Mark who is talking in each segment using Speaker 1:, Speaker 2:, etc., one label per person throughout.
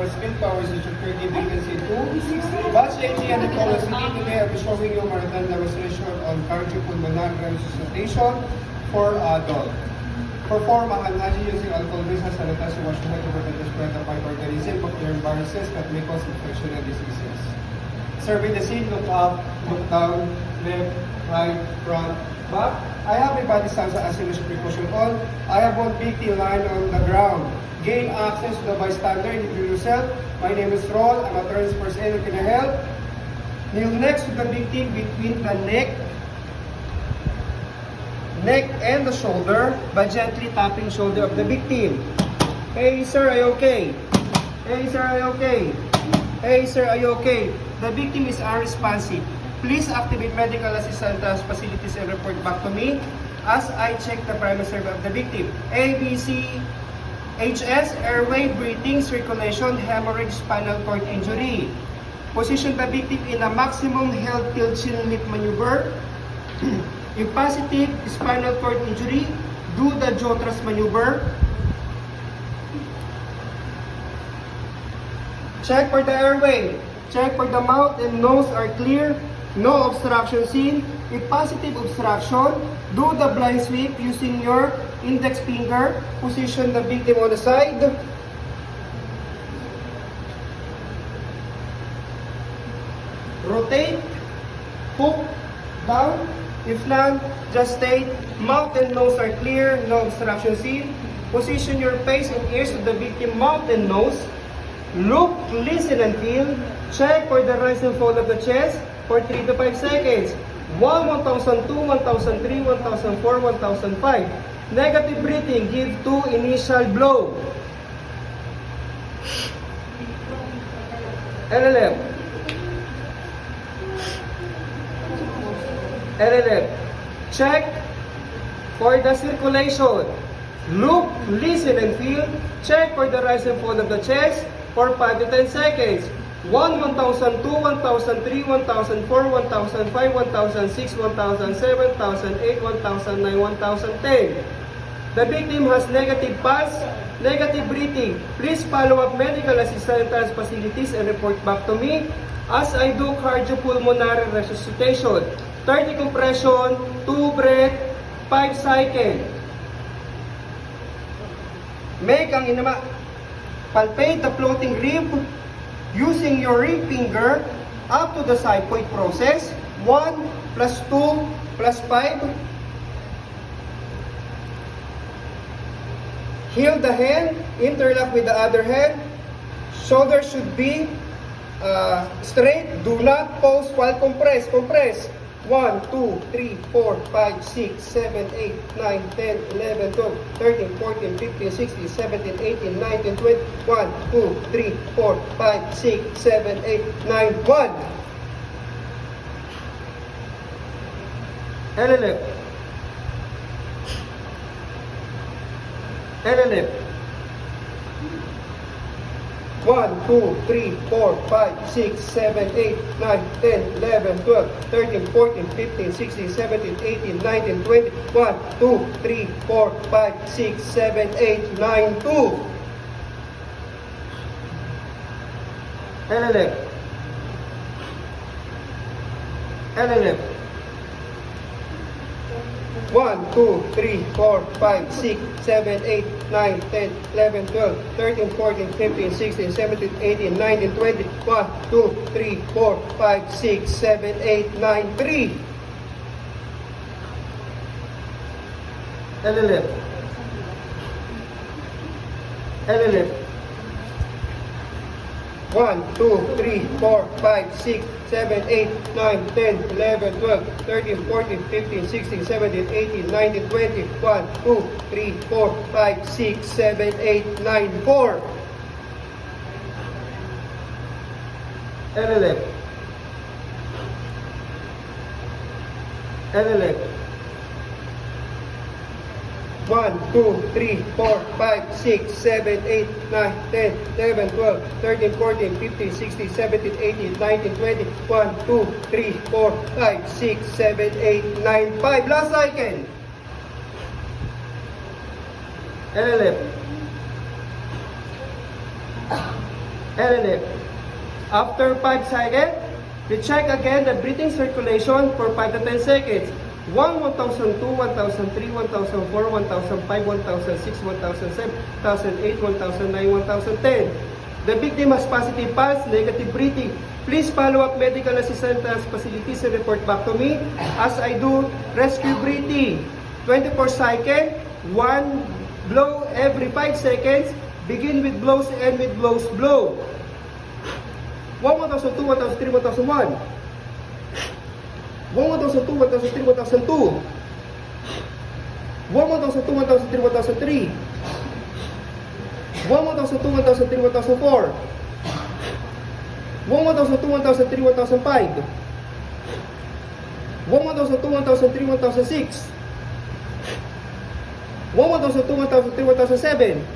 Speaker 1: for skill powers is security vacancy 2. Batch 80 and Nicola City, today I'll be showing you marathon demonstration on cardiopulmonary resuscitation for adult. Perform a hand hygiene using alcohol based sanitizer wash your hand to prevent the spread of microorganisms, bacterial viruses that may cause infection and diseases. Survey the scene, look up, look down, left, right, front, back. I have my body stance as in precaution on. I have one big T line on the ground. Gain access to the bystander, introduce yourself. My name is Ron, I'm a turns first aid, can I help? Kneel next to the victim between the neck and the shoulder by gently tapping shoulder of the victim. Hey sir, are you okay? Hey sir, are you okay? Hey sir, are you okay? The victim is unresponsive. Please activate medical assistance facilities and report back to me as I check the primary survey of the victim. A, B, C, HS, airway, breathing, circulation, hemorrhage, spinal cord injury. Position the victim in a maximum held tilt chin lift maneuver. If positive spinal cord injury, do the jaw thrust maneuver. Check for the airway. Check for the mouth and nose are clear. No obstruction seen. If positive obstruction, do the blind sweep using your index finger. Position the victim on the side. Rotate. Hook down. If none, just stay. Mouth and nose are clear. No obstruction seen. Position your face and ears to the victim mouth and nose. Look, listen, and feel. Check for the rise and fall of the chest for 3 to 5 seconds. 1, 1002, 1003, 1004, 1005. Negative breathing. Give 2 initial blow. LLF. LLF. Check for the circulation. Look, listen, and feel. Check for the rise and fall of the chest for 5 to 10 seconds. 1, 1002, 1003, 1004, 1005, 1006, 1007, 1008, 1009, 1010. The victim has negative pulse, negative breathing. Please follow up medical assistance facilities and report back to me as I do cardiopulmonary resuscitation. 30 compression, 2 breath, 5 cycle. Make ang inama. Palpate the floating rib using your ring finger up to the xiphoid process. 1 plus 2 plus 5. Heel the hand, interlock with the other hand. Shoulders should be straight. Do not pause while compress. Compress. 1, 2, 3, 4, 5, 6, 7, 8, 9, 10, 11, 12, 13, 14, 15, 16, 17, 18, 19, 20, 1, 2, 3, 4, 5, 6, 7, 8, 9, 1. LLF. LLF. 1, 2, 3, 4, 5, 6, 7, 8, 9, 10, 11, 12, 13, 14, 15, 16, 17, 18, 19, 20, 1, 2, 3, 4, 5, 6, 7, 8, 9, 2. LLF. LLF. 1, 2, 3, 4, 5, 6, 7, 8, 9, 10, 11, 12, 13, 14, 15, 16, 17, 18, 19, 20, 1, 2, 3, 4, 5, 6, 7, 8, 9, 3. LLF. LLF. 1, 2, 3, 4, 5, 6, 7, 8, 9, 10, 11, 12, 13, 14, 15, 16, 17, 18, 19, 20, 1, 2, 3, 4, 5, 6, 7, 8, 9, 4. LLF. LLF. 1, 2, 3, 4, 5, 6, 7, 8, 9, 10, 11, 12, 13, 14, 15, 16, 17, 18, 19, 20, 1, 2, 3, 4, 5, 6, 7, 8, 9, 5. Last cycle. LLF.
Speaker 2: LLF. After 5 seconds, recheck again the breathing circulation for 5 to 10 seconds. 1, 1002, 1003, 1004, 1005, 1006, 1007, 1008, 1009, 1010. The victim has positive pulse, negative breathing. Please follow up medical assistance facilities and report back to me as I do rescue breathing. 24 seconds, 1 blow every 5 seconds. Begin with blows and end with blows, blow. 1, 1002, 1003, 1001. 1, 1002, 1003, 1002. 1, 1002, 1003, 1003. 1, 1002, 1003, 1004. 1, 1002, 1003, 1005. 1, 1002, 1003, 1006. 1, 1002, 1003, 1007.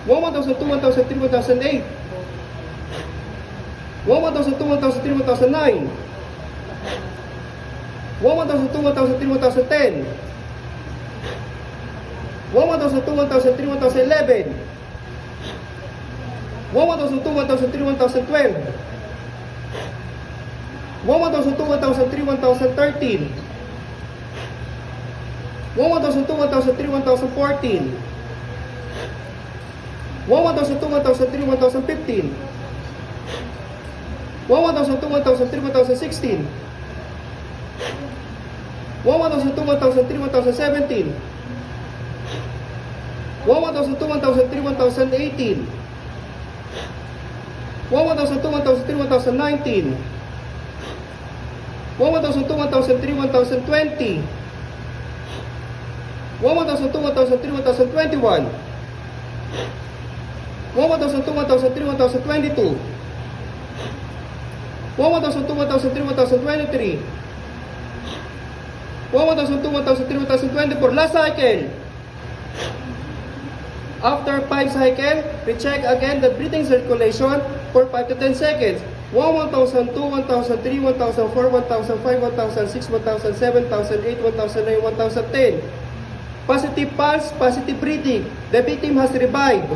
Speaker 2: 1, 1002, 1003, 1008. 1, 1002, 1003, 1009. 1, 1002, 1003, 1010. 1, 1002, 1003, 1011. 1, 1002, 1003, 1012. 1, 1002, 1003, 1013. 1, 1002, 1003, 1014. 1, 1002, 1003, 1015. 1, 1002, 1003, 1016. 1, 1002, 1003, 1017. 1, 1002, 1003, 1018. 1, 1002, 1003, 1019. 1, 1002, 1003, 1020. 1, 1002, 1003, 1021. 1, 1002, 1003, 1022. 1, 1002, 1003, 1023. 1, 1002, 1003, 1024. Last cycle. After 5 cycles, recheck again the breathing circulation for 5 to 10 seconds. 1, 1002, 1003, 1004, 1005, 1006, 1007, 1008, 1009, 1010. Positive pulse, positive breathing. The victim has revived.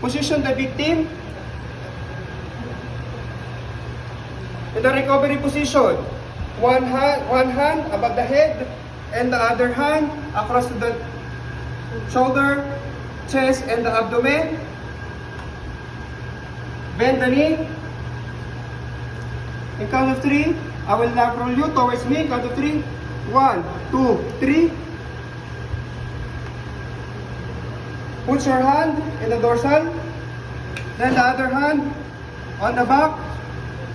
Speaker 2: Position the victim in the recovery position. One hand above the head and the other hand across the shoulder, chest, and the abdomen. Bend the knee. In count of 3, I will lateral you towards me. Count of 3. 1, 2, 3. Put your hand in the dorsal. Then the other hand on the back.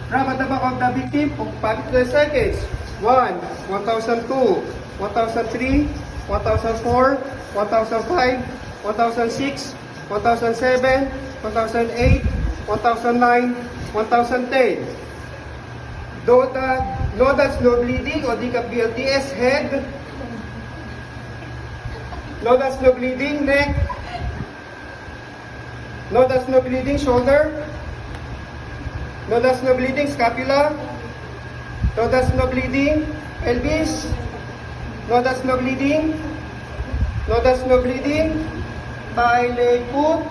Speaker 2: Grab at the back of the victim for 5 to 10 seconds. 1, 1002, 1003, 1004, 1005, 1006, 1007, 1008, 1009, 1010. No that's no bleeding or decap BLTS, head. No that's no bleeding, neck. No that's no bleeding, shoulder. No that's no bleeding, scapula. No that's no bleeding, pelvis. No that's no bleeding. No that's no bleeding, thigh, leg, foot.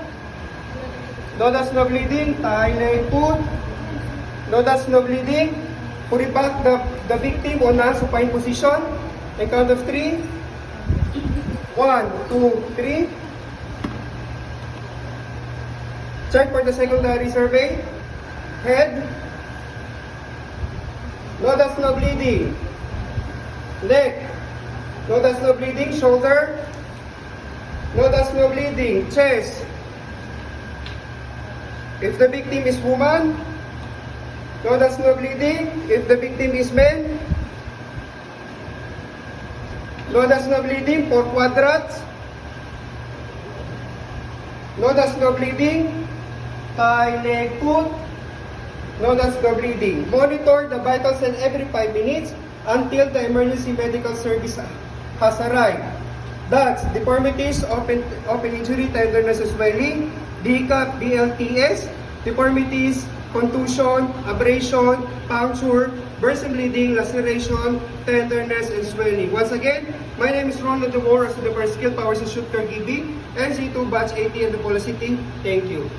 Speaker 2: No that's no bleeding, thigh, leg, foot. No that's no bleeding. Put it back the victim on a supine position. And count of 3. 1, 2, 3. Check for the secondary survey. Head. No that's no bleeding. Leg. No that's no bleeding, shoulder. No that's no bleeding, chest. If the victim is woman, no that's no bleeding. If the victim is man, no that's no bleeding, 4 quadrats. No that's no bleeding, thigh, leg, foot. No that's no bleeding. Monitor the vitals signs every 5 minutes until the emergency medical service has arrived. That's deformities, open injury, tenderness, swelling, decap, BLTS, deformities, contusion, abrasion, puncture, burst and bleeding, laceration, tenderness, and swelling. Once again, my name is Ronald DeWar, as the Skilled Powers and Shoot Caregiving, NC2 Batch 80 in the Polo City. Thank you.